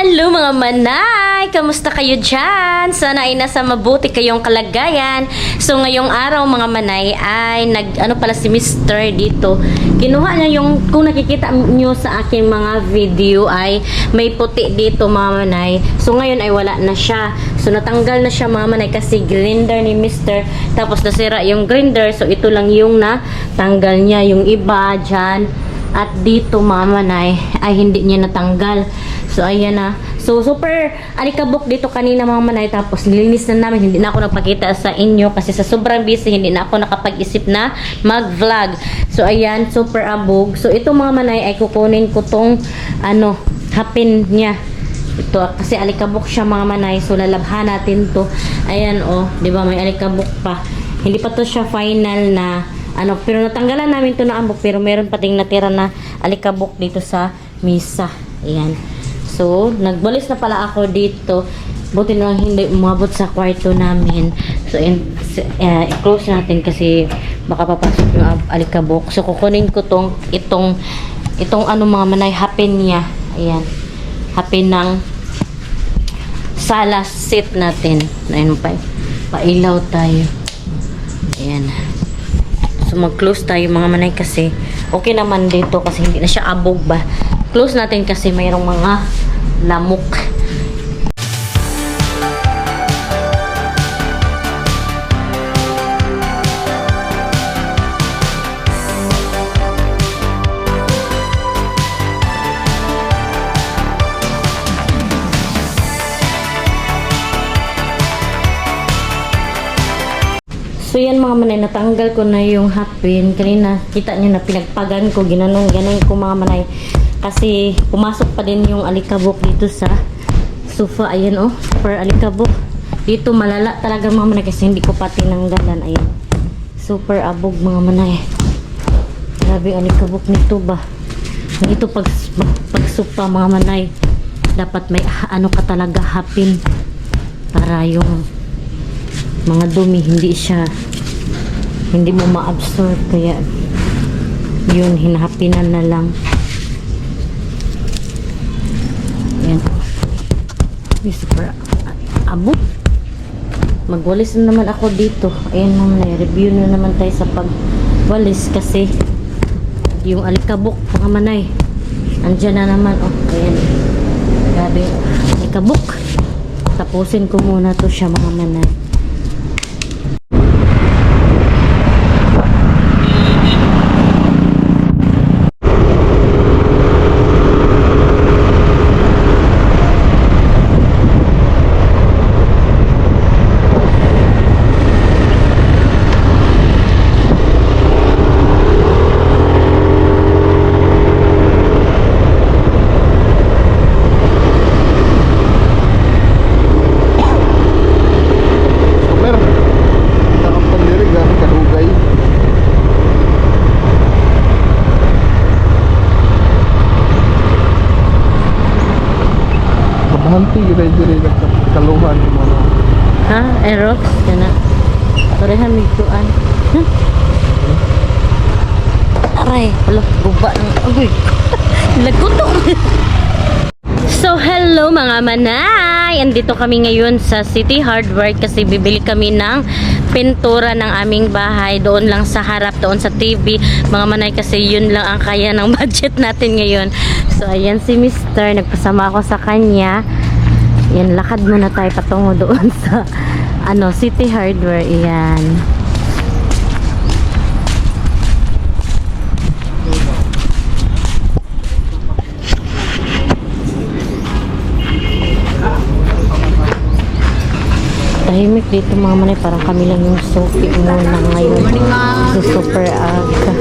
Hello mga manay! Kamusta kayo dyan? Sana ay nasa mabuti kayong kalagayan. So ngayong araw mga manay ay pala si Mr. dito. Kinuha niya yung, kung nakikita nyo sa aking mga video ay may puti dito mga manay. So ngayon ay wala na siya. So natanggal na siya mga manay kasi grinder ni Mr. Tapos nasira yung grinder. So ito lang yung natanggal niya. Yung iba dyan. At dito mga manay ay hindi niya natanggal. So ayan na. So super alikabok dito kanina mga manay. Tapos nilinis na namin. Hindi na ako nagpakita sa inyo kasi sa sobrang busy hindi na ako nakapag-isip na mag-vlog. So ayan, super abog. So ito mga manay ay kukunin ko tong hapin niya. Ito kasi alikabok siya mga manay. So lalabhan natin to. Ayan di ba may alikabok pa. Hindi pa to siya final na pero natanggalan namin to na ambok pero meron pa ding natira na alikabok dito sa misa. Ayan. So, nagbalis na pala ako dito. Buti na lang hindi umabot sa kwarto namin. So, i-close natin kasi baka papasok yung alikabok. So, kukunin ko itong mga manay hapin niya. Ayan. Hapin ng sala seat natin. Ayan pa. Pailaw tayo. Ayan. So mag-close tayo mga manay kasi okay naman dito kasi hindi na siya abog ba. Close natin kasi mayroong mga lamok. So yan mga manay, natanggal ko na yung hapin. Kanina, kita nyo na pinagpagan ko, ganon ko mga manay. Kasi pumasok pa din yung alikabok dito sa sofa. Ayan super alikabok. Dito malala talaga mga manay kasi hindi ko pa tinanggalan. Ayan. Super abog mga manay. Grabe alikabok nito ba. Dito pag sofa mga manay, dapat may ka talaga hapin. Para yung mga dumi hindi mo ma-absorb kaya yun hinahapinan na lang. Ayan. Super abog. Magwalis na naman ako dito. Ayan naman, review na naman tayo sa pagwalis kasi yung alikabok mga manay andyan na naman. Ayan, grabe alikabok. Tapusin ko muna to siya mga manay. Hanti dire kaluhan mo no. Ha? Aerox kana. Parehan mi tuan. Aray, hala, guba ng agoy. Lagutong. So, hello mga manay! Andito kami ngayon sa City Hardware kasi bibili kami ng pintura ng aming bahay doon lang sa harap, doon sa TV. Mga manay kasi yun lang ang kaya ng budget natin ngayon. So, ayan si Mr. Nagpasama ako sa kanya. Yan, lakad muna tayo patungo doon sa City Hardware. Ayan. Tahimik dito mga manay, parang kami lang yung sopi muna ngayon. So super aga.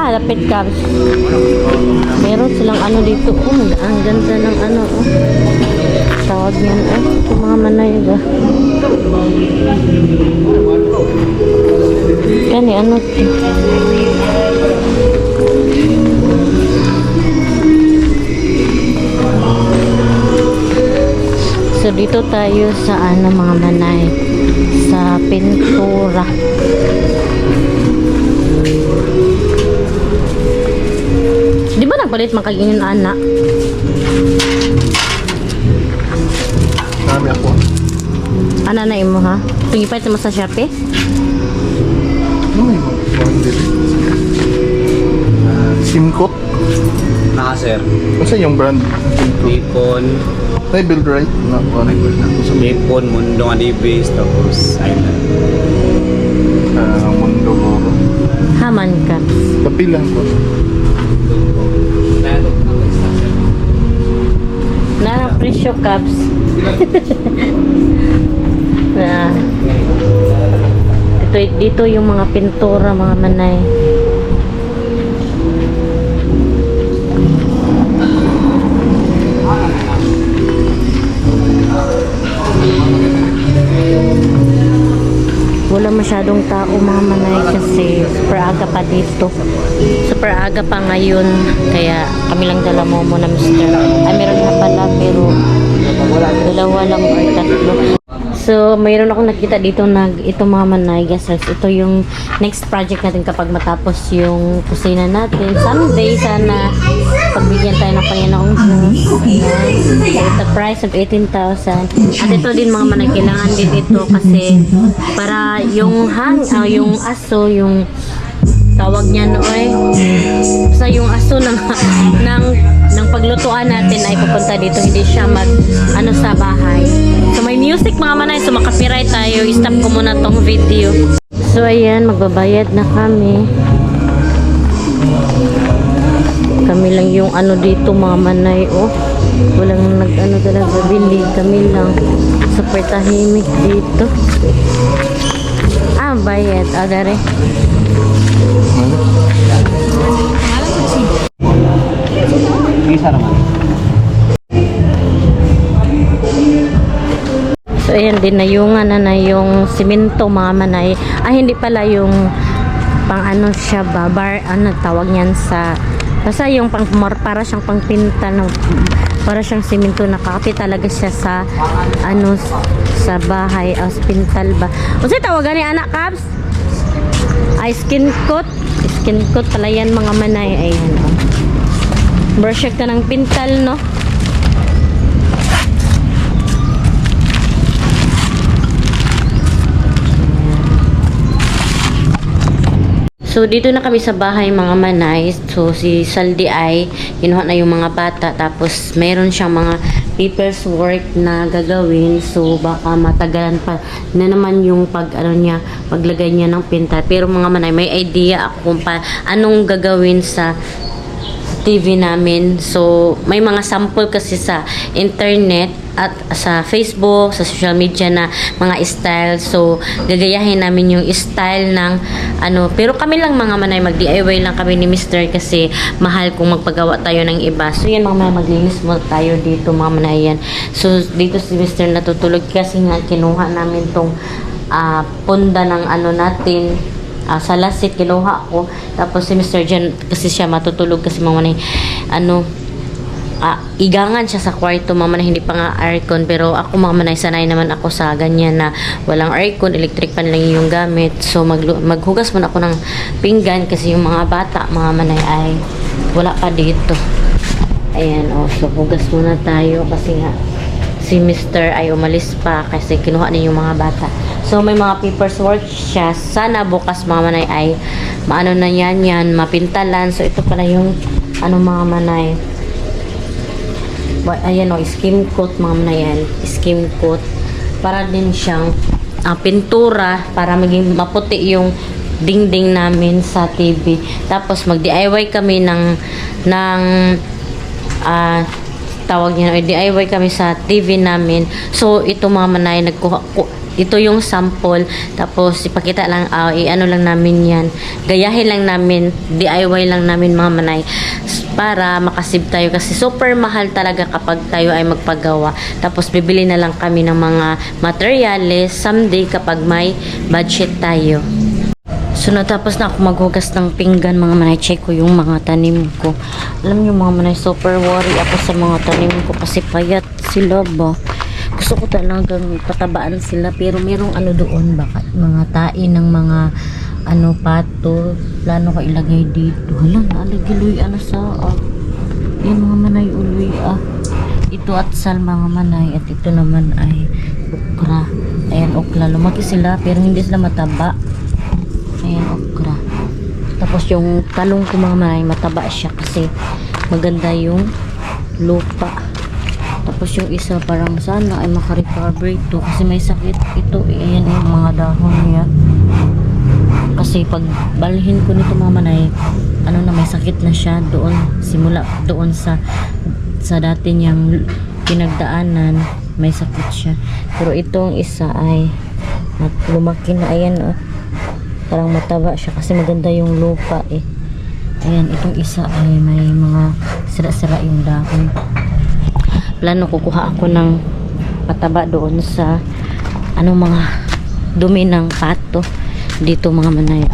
Lapit ka. Meron silang dito. Ang ganda ng tawag yan. Ito mga manay ba? Kani So dito tayo sa mga manay, sa pintura. palit makagingin anak. Marami ako. Ana na imo ha? Pagipait mo sa Shopee? Ano may mga dili? Simcoat. Naka sir, Kasi yung brand. Bacon, May build right? Na, ano yung sa Bacon, Mundo nga Davis, tapos Island. mundo ko. Haman ka. Kapilang ko. Narang presyo caps. Na. Dito yung mga pintura, mga manay. Wala masyadong tao mga manay kasi super aga pa dito. Super aga pa ngayon. Kaya kami lang dala mo na mister. Ay meron na pala pero dalawa lang or tatlo. So mayroon akong nakita dito ito mga manay guys. Ito yung next project natin kapag matapos yung kusina natin. Someday sana pagbigyan tayo ng Panginoong Diyos. Ayan. At the price of 18,000. At ito din mga manay, kailangan din ito kasi para yung yung aso, yung tawag niya nooy. Basta yung aso ng paglutuan natin ay pupunta dito, hindi siya sa bahay. So may music mga manay, so makapiright tayo. I-stop ko muna tong video. So ayan, magbabayad na kami. Kami lang yung dito mga manay, oh. Walang talaga bili, kami lang. Super tahimik dito. Bayad. Dare. Isa naman. So ayan, dinayungan na yung simento mga manay. Hindi pala yung pang siya bar, tawag niyan sa basta yung para siyang pangpinta no, para siyang simento, nakakapit talaga siya sa sa bahay as pintal ba. Unsay tawagan ni anak Cabs? Ay skin coat pala yan mga manay. Ayan oh. Brush ka ng pintal no. So, dito na kami sa bahay mga manay. So, si Saldi ay kinuha na yung mga bata. Tapos, meron siyang mga papers work na gagawin. So, baka matagalan pa na naman yung paglagay niya ng pinta. Pero mga manay, may idea ako kung anong gagawin sa TV namin. So, may mga sample kasi sa internet at sa Facebook, sa social media na mga style. So, gagayahin namin yung style ng pero kami lang mga manay, mag-DIY lang kami ni Mr. kasi mahal kung magpagawa tayo ng iba. So, yan mga manay, maglinis mo tayo dito mga manay yan. So, dito si Mr. natutulog kasi nga kinuha namin tong punda ng natin. Sa lasit kinuha ko, tapos si Mr. Jan kasi siya matutulog kasi mga manay igangan siya sa kwarto mga manay, hindi pa nga aircon, pero ako mga manay sanay naman ako sa ganyan na walang aircon, electric pan lang yung gamit. So maghugas muna ako ng pinggan kasi yung mga bata mga manay ay wala pa dito. Ayan so hugas muna tayo kasi nga si Mr. ay umalis pa kasi kinuha niya yung mga bata. So, may mga papers work siya. Sana bukas mga manay ay maano na yan, mapintalan. So, ito pala yung mga manay. Ayan skim coat mga manay yan. Skim coat. Para din siyang pintura para maging maputi yung dingding namin sa TV. Tapos, mag-DIY kami ng tawag niya, DIY kami sa TV namin. So, ito mga manay, ito yung sample, tapos ipakita lang, lang namin yan, gayahin lang namin, DIY lang namin mga manay, para makasave tayo kasi super mahal talaga kapag tayo ay magpagawa. Tapos bibili na lang kami ng mga materials someday kapag may budget tayo. So, natapos na ako maghugas ng pinggan mga manay. Check ko yung mga tanim ko. Alam niyo mga manay, super worry ako sa mga tanim ko kasi payat sila ba. Gusto ko talagang patabaan sila, pero merong doon, baka mga tain ng mga pato. Plano ko ilagay dito. Hala, naaligiloy sa Ayan mga manay uloy ito at sal mga manay at ito naman ay okra. Ayan okra, lumaki sila pero hindi sila mataba. Ayan okra. Tapos yung talong ko mga manay mataba siya kasi maganda yung lupa. Tapos yung isa parang sana ay makarecover ito kasi may sakit ito. Ayan yung mga dahon niya. Kasi pag balhin ko nito mga manay, may sakit na siya doon, simula doon sa dati niyang pinagdaanan, may sakit siya. Pero itong isa ay lumaki na, ayan parang mataba siya kasi maganda yung lupa Ayan, itong isa ay may mga sira-sira yung dahon. Plano kukuha ako ng pataba doon sa mga dumi ng pato dito mga manay.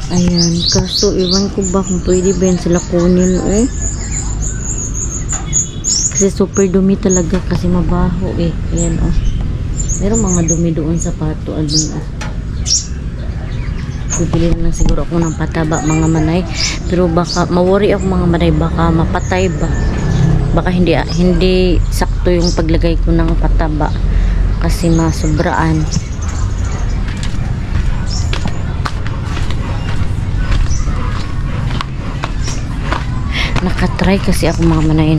Ayan, kaso iwan ko ba kung pwede ba yan sila kunin kasi super dumi talaga kasi mabaho ayan meron mga dumi doon sa pato bibili na lang siguro ako ng pataba mga manay, pero baka ma-worry ako mga manay, baka mapatay ba, baka hindi sakto yung paglagay ko ng pataba kasi masobraan. Nakatry kasi ako mga manay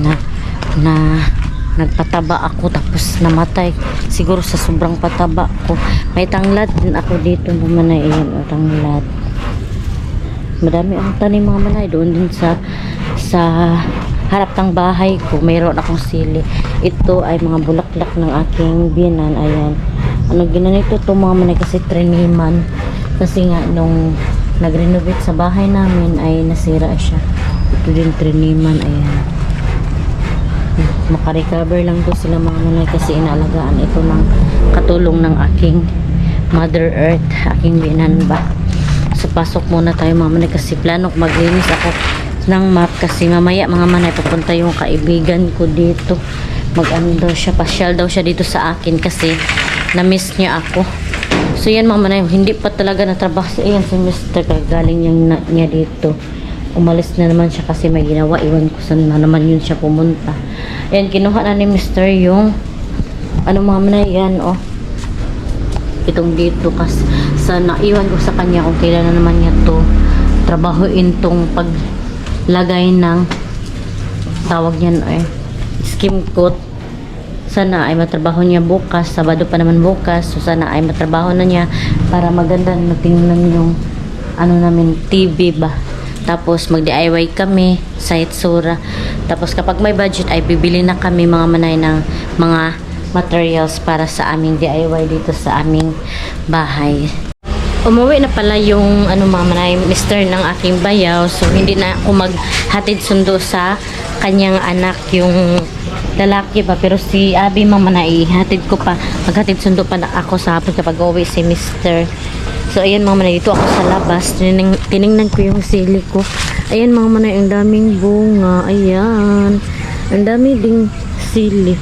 na nagpataba ako tapos namatay siguro sa sobrang pataba ko. May tanglad din ako dito mga manay. Ayan tanglad, madami akong tanim mga manay doon din sa harap ng bahay ko. Mayroon akong sili. Ito ay mga bulaklak ng aking binan. Ayan, ginanito to mga manay kasi triniman kasi nga nung nag-renovate sa bahay namin ay nasira siya. Ito din triniman. Ayan, makarecover lang to sila mga manay kasi inaalagaan ito ng katulong ng aking Mother Earth, aking binan ba. So pasok muna tayo mga manay kasi plano maglinis ako ng map kasi mamaya mga manay papunta yung kaibigan ko dito, daw siya, pasyal daw siya dito sa akin kasi na-miss niya ako. So yan mga manay, hindi pa talaga natrabaho si Mr. Kagaling niya dito. Umalis na naman siya kasi may ginawa. Iwan ko saan na naman yun siya pumunta. Ayan, kinuha na ni Mr. yung mga manay yan itong dito kasi naiwan ko sa kanya kung kailan na naman niya to trabahoin tong paglagay ng tawag niyan skim coat. Sana ay matrabaho niya bukas, Sabado pa naman bukas, so sana ay matrabaho na niya para maganda na tingnan yung namin TV ba. Tapos mag-DIY kami sa Itsura. Tapos kapag may budget ay bibili na kami mga manay ng mga materials para sa aming DIY dito sa aming bahay. Umuwi na pala yung mga manay, Mr. ng aking bayaw. So hindi na ako maghatid sundo sa kanyang anak, yung lalaki pa. Pero si Abi mga manay, hatid ko pa. Maghatid sundo pa na ako sa hapon kapag uwi si Mr. So ayan mga manay, dito ako sa labas. Tiningnan ko yung sili ko. Ayan mga manay, ang daming bunga. Ayan, ang dami ding sili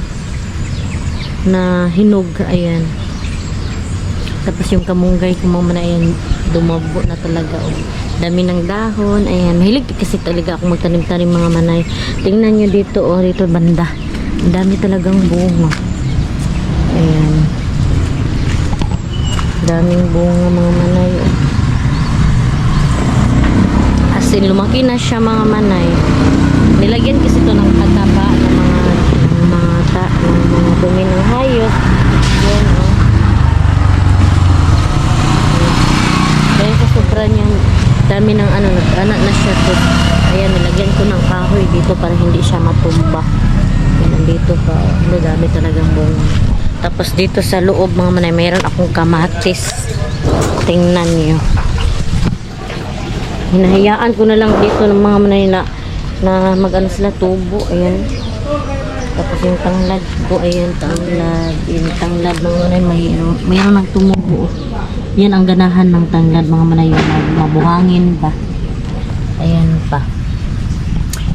na hinog. Ayan, tapos yung kamunggay ko mga manay, ayan, dumabo na talaga dami ng dahon. Ayan, mahilig kasi talaga ako magtanim-tanim mga manay. Tingnan nyo dito dito banda, ang dami talagang bunga. Ayan, daming bunga mga manay. As in, lumaki na siya mga manay. Nilagyan kasi ito ng pataba ng mga dumi ng hayop. Yan dahil sa sobra niyang dami ng nag-anak na siya to. Ayan, nilagyan ko ng kahoy dito para hindi siya matumba. Yan, nandito pa. Dami talagang bunga. Tapos dito sa loob mga manay, mayroon akong kamatis. Tingnan niyo. Hinahayaan ko na lang dito ng mga manay na sila tubo. Ayan. Tapos yung tanglad ko, ayan, yung tanglad mga manay, mayroon nang tumubo. Yan ang ganahan ng tanglad mga manay, yung mabuhangin ba. Ayan pa.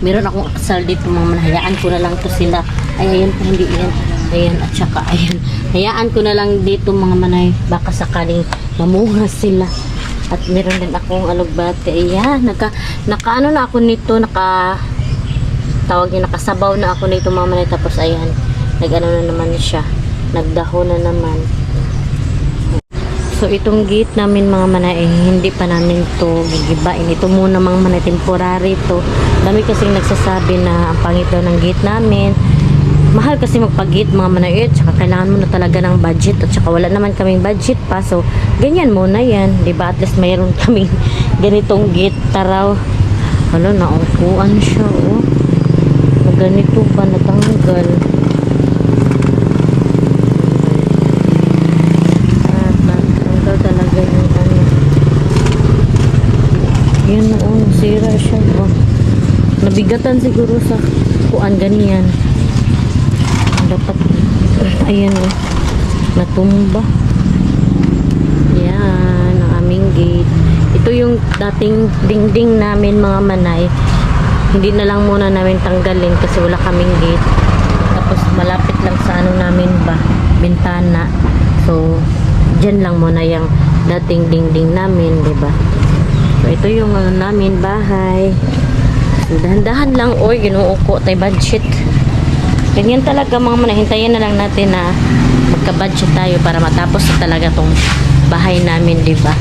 Meron akong kasal dito mga manay. Hayaan ko na lang to sila. Ay, ayan pa, hindi yan. Ayan, at saka, ayan. Hayaan ko na lang dito mga manay. Baka sakaling mamuha sila. At meron din akong alugbate. Ayan, naka ano na ako nito, tawag niya, nakasabaw na ako nito mga manay. Tapos ayan, nag-ano na naman siya. Nagdaho na naman. So itong gate namin mga manay, hindi pa namin to gigibain. Ito muna mga manay, temporary to. Dami kasing nagsasabi na ang pangit daw ng gate namin. Mahal kasi magpag-gate mga manay. Tsaka kailangan mo na talaga ng budget. At saka wala naman kaming budget pa. So ganyan muna yan. Diba? At least mayroon kaming ganitong gate. Taraw. Wala, naungkuan siya. Oh. Ganito pa natanggal. Talaga yung ano. Yun noon, sira siya. Oh. Nabigatan siguro sa kuan ganyan. Dapat, ayan oh. Natumba. Yan, ang aming gate. Ito yung dating dingding namin mga manay. Hindi na lang muna namin tanggalin kasi wala kaming gate. Tapos malapit lang sa ano namin ba, bintana. So, dyan lang muna yung dating dingding namin, diba? So, ito yung ano namin, bahay. So, dahan-dahan lang, oy, ginuuko tayo budget. Ganyan talaga mga manay, hintayin na lang natin na magka-budget tayo para matapos na talaga tong bahay namin, diba?